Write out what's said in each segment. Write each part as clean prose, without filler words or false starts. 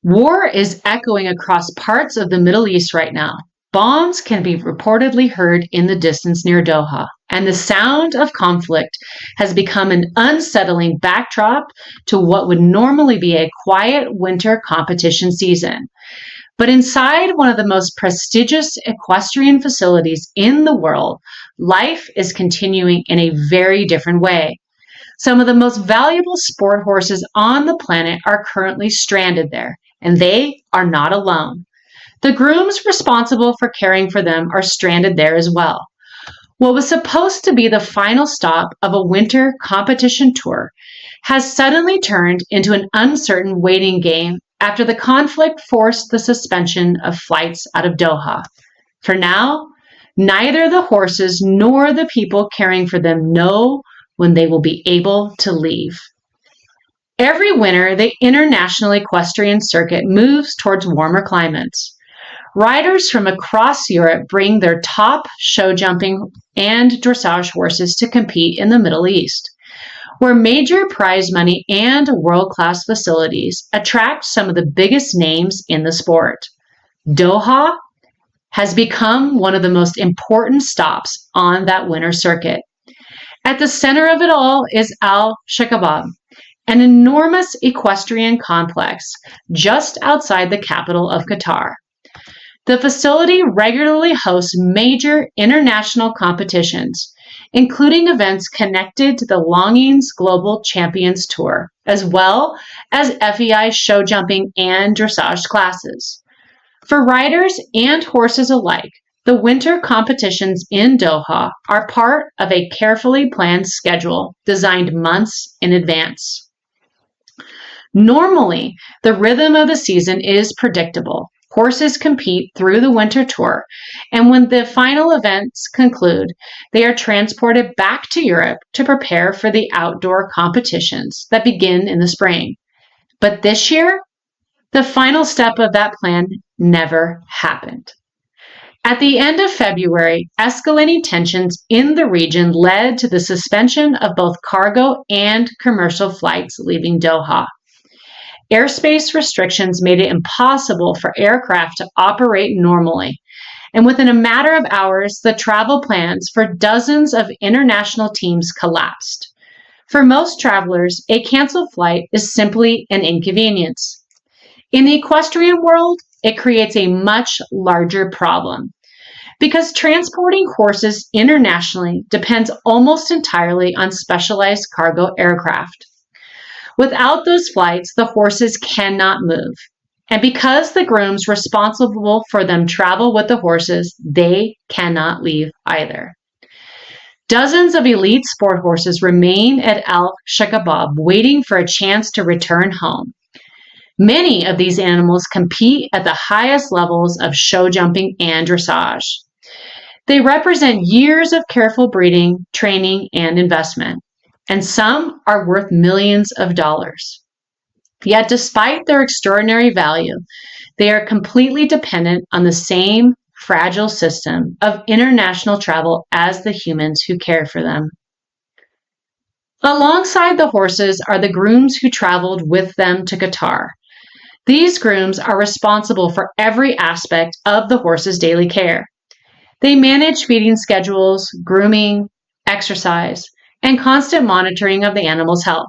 War is echoing across parts of the Middle East right now. Bombs can be reportedly heard in the distance near Doha, and the sound of conflict has become an unsettling backdrop to what would normally be a quiet winter competition season. But inside one of the most prestigious equestrian facilities in the world, life is continuing in a very different way. Some of the most valuable sport horses on the planet are currently stranded there, and they are not alone. The grooms responsible for caring for them are stranded there as well. What was supposed to be the final stop of a winter competition tour has suddenly turned into an uncertain waiting game after the conflict forced the suspension of flights out of Doha. For now, neither the horses nor the people caring for them know when they will be able to leave. Every winter, the international equestrian circuit moves towards warmer climates. Riders from across Europe bring their top show jumping and dressage horses to compete in the Middle East, where major prize money and world-class facilities attract some of the biggest names in the sport. Doha has become one of the most important stops on that winter circuit. At the center of it all is Al Shaqab, an enormous equestrian complex just outside the capital of Qatar. The facility regularly hosts major international competitions, including events connected to the Longines Global Champions Tour, as well as FEI show jumping and dressage classes. For riders and horses alike, the winter competitions in Doha are part of a carefully planned schedule designed months in advance. Normally, the rhythm of the season is predictable. Horses compete through the winter tour, and when the final events conclude, they are transported back to Europe to prepare for the outdoor competitions that begin in the spring. But this year, the final step of that plan never happened. At the end of February, escalating tensions in the region led to the suspension of both cargo and commercial flights leaving Doha. Airspace restrictions made it impossible for aircraft to operate normally, and within a matter of hours, the travel plans for dozens of international teams collapsed. For most travelers, a canceled flight is simply an inconvenience. In the equestrian world, it creates a much larger problem, because transporting horses internationally depends almost entirely on specialized cargo aircraft. Without those flights, the horses cannot move. And because the grooms responsible for them travel with the horses, they cannot leave either. Dozens of elite sport horses remain at Al Shaqab waiting for a chance to return home. Many of these animals compete at the highest levels of show jumping and dressage. They represent years of careful breeding, training, and investment, and some are worth millions of dollars. Yet despite their extraordinary value, they are completely dependent on the same fragile system of international travel as the humans who care for them. Alongside the horses are the grooms who traveled with them to Qatar. These grooms are responsible for every aspect of the horse's daily care. They manage feeding schedules, grooming, exercise, and constant monitoring of the animal's health.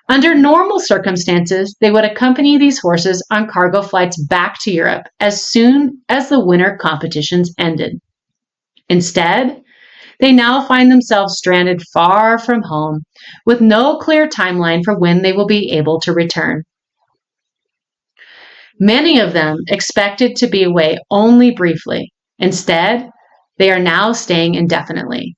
Under normal circumstances, they would accompany these horses on cargo flights back to Europe as soon as the winter competitions ended. Instead, they now find themselves stranded far from home with no clear timeline for when they will be able to return. Many of them expected to be away only briefly. Instead, they are now staying indefinitely,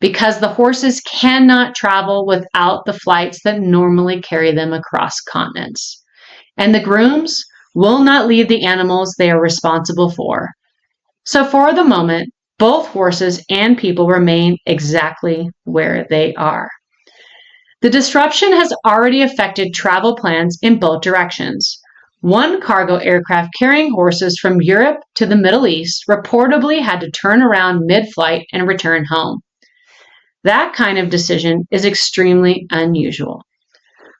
because the horses cannot travel without the flights that normally carry them across continents. And the grooms will not leave the animals they are responsible for. So for the moment, both horses and people remain exactly where they are. The disruption has already affected travel plans in both directions. One cargo aircraft carrying horses from Europe to the Middle East reportedly had to turn around mid-flight and return home. That kind of decision is extremely unusual.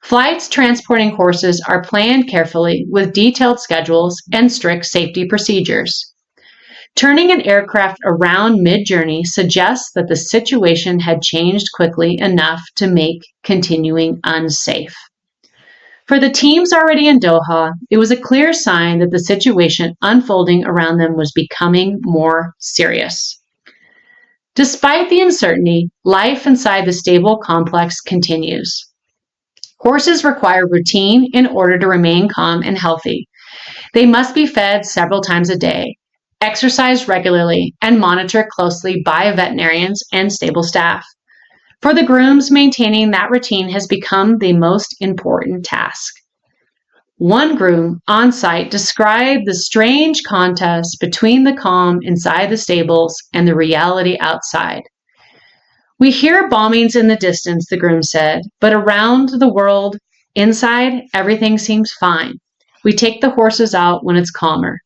Flights transporting horses are planned carefully with detailed schedules and strict safety procedures. Turning an aircraft around mid-journey suggests that the situation had changed quickly enough to make continuing unsafe. For the teams already in Doha, it was a clear sign that the situation unfolding around them was becoming more serious. Despite the uncertainty, life inside the stable complex continues. Horses require routine in order to remain calm and healthy. They must be fed several times a day, exercised regularly, and monitored closely by veterinarians and stable staff. For the grooms, maintaining that routine has become the most important task. One groom on site described the strange contest between the calm inside the stables and the reality outside. We hear bombings in the distance, the groom said, but around the world, inside, everything seems fine. We take the horses out when it's calmer.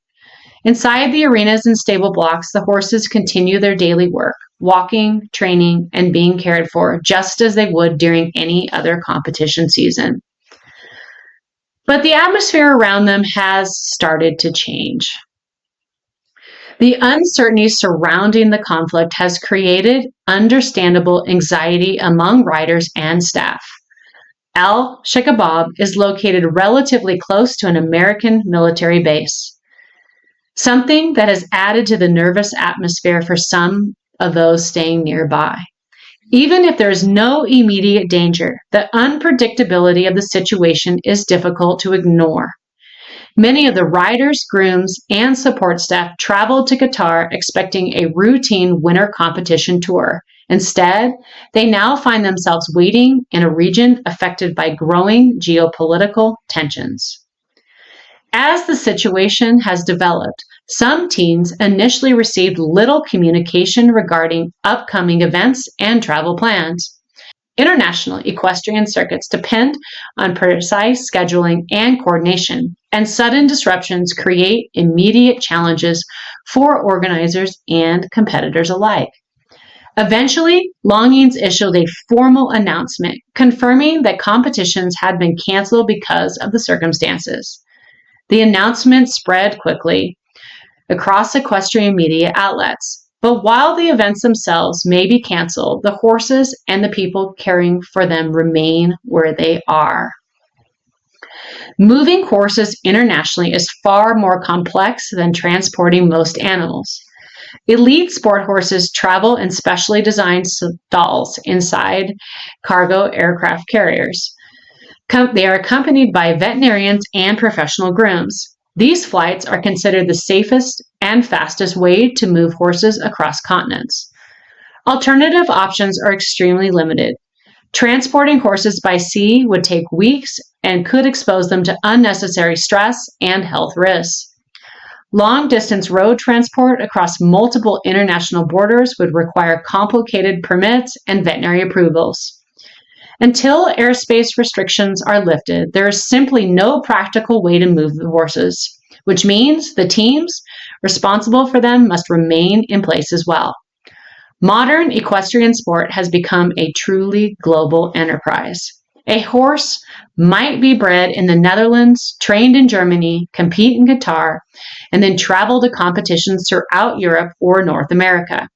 Inside the arenas and stable blocks, the horses continue their daily work, walking, training, and being cared for, just as they would during any other competition season. But the atmosphere around them has started to change. The uncertainty surrounding the conflict has created understandable anxiety among riders and staff. Shaqab is located relatively close to an American military base, something that has added to the nervous atmosphere for some of those staying nearby. Even if there is no immediate danger, the unpredictability of the situation is difficult to ignore. Many of the riders, grooms, and support staff traveled to Qatar expecting a routine winter competition tour. Instead, they now find themselves waiting in a region affected by growing geopolitical tensions. As the situation has developed, some teams initially received little communication regarding upcoming events and travel plans. International equestrian circuits depend on precise scheduling and coordination, and sudden disruptions create immediate challenges for organizers and competitors alike. Eventually, Longines issued a formal announcement confirming that competitions had been canceled because of the circumstances. The announcement spread quickly across equestrian media outlets. But while the events themselves may be canceled, the horses and the people caring for them remain where they are. Moving horses internationally is far more complex than transporting most animals. Elite sport horses travel in specially designed stalls inside cargo aircraft carriers. They are accompanied by veterinarians and professional grooms. These flights are considered the safest and fastest way to move horses across continents. Alternative options are extremely limited. Transporting horses by sea would take weeks and could expose them to unnecessary stress and health risks. Long-distance road transport across multiple international borders would require complicated permits and veterinary approvals. Until airspace restrictions are lifted, there is simply no practical way to move the horses, which means the teams responsible for them must remain in place as well. Modern equestrian sport has become a truly global enterprise. A horse might be bred in the Netherlands, trained in Germany, compete in Qatar, and then travel to competitions throughout Europe or North America.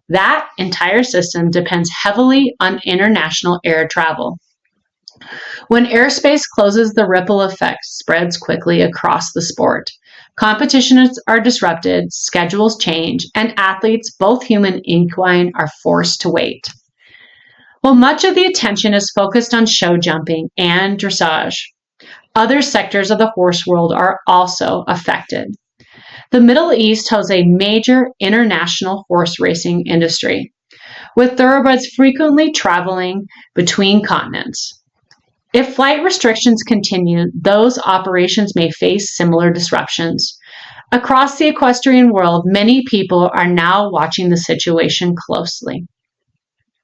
That entire system depends heavily on international air travel. When airspace closes, the ripple effect spreads quickly across the sport. Competitions are disrupted, schedules change, and athletes, both human and equine, are forced to wait. While much of the attention is focused on show jumping and dressage, other sectors of the horse world are also affected. The Middle East has a major international horse racing industry, with thoroughbreds frequently traveling between continents. If flight restrictions continue, those operations may face similar disruptions. Across the equestrian world, many people are now watching the situation closely.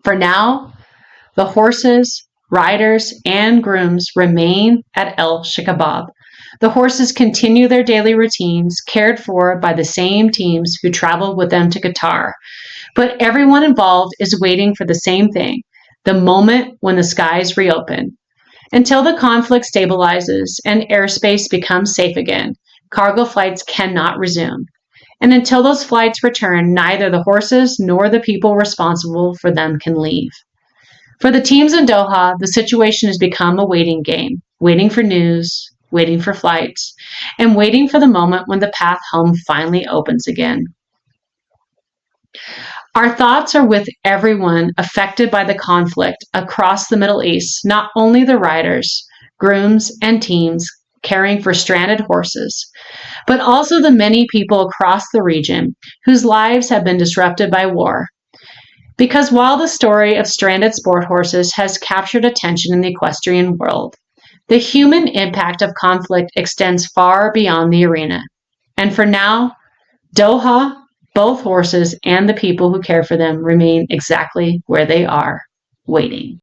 For now, the horses, riders, and grooms remain at Shaqab. The horses continue their daily routines, cared for by the same teams who traveled with them to Qatar. But everyone involved is waiting for the same thing, the moment when the skies reopen. Until the conflict stabilizes and airspace becomes safe again, cargo flights cannot resume. And until those flights return, neither the horses nor the people responsible for them can leave. For the teams in Doha, the situation has become a waiting game, waiting for news, waiting for flights, and waiting for the moment when the path home finally opens again. Our thoughts are with everyone affected by the conflict across the Middle East, not only the riders, grooms, and teams caring for stranded horses, but also the many people across the region whose lives have been disrupted by war. Because while the story of stranded sport horses has captured attention in the equestrian world, the human impact of conflict extends far beyond the arena. And for now, Doha, both horses and the people who care for them remain exactly where they are, waiting.